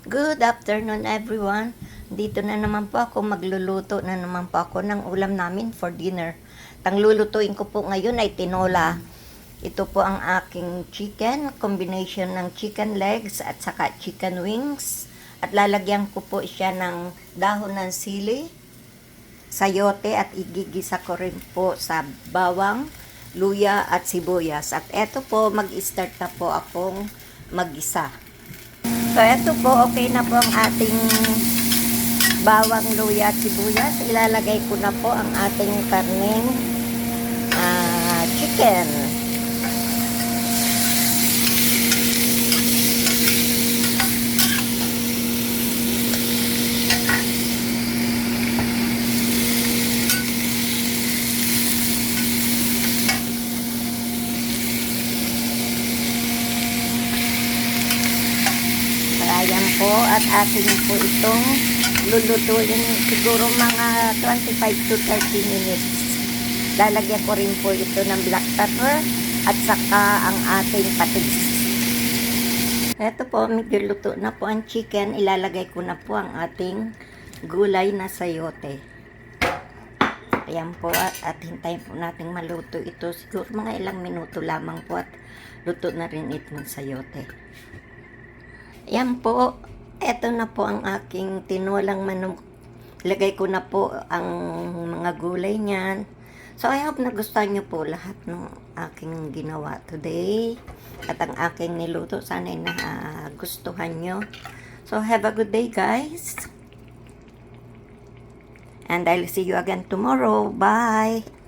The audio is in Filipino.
Good afternoon everyone. Dito na naman po ako, magluluto na naman po ako ng ulam namin for dinner. Ang lulutuin ko po ngayon ay tinola. Ito po ang aking chicken, combination ng chicken legs at saka chicken wings. At lalagyan ko po siya ng dahon ng sili, sayote at igigisa ko rin po sa bawang, luya at sibuyas. At eto po, mag-start na po akong mag-isa. So, eto po, okay na po ang ating bawang, luya at sibuyas. Ilalagay ko na po ang ating karneng chicken. Ayan po, at atin po itong lulutuin siguro mga 25 to 30 minutes. Lalagyan ko rin po ito ng black pepper at saka ang ating patis. Ito po, medyo luto na po ang chicken. Ilalagay ko na po ang ating gulay na sayote. Ayan po, at hintayin po natin maluto ito. Siguro mga ilang minuto lamang po at luto na rin itong sayote. Yan po, eto na po ang aking tinolang manok. Lagay ko na po ang mga gulay niyan. So, I hope nagustuhan nyo po lahat ng aking ginawa today. At ang aking niluto, sana'y nagustuhan nyo. So, have a good day, guys. And I'll see you again tomorrow. Bye!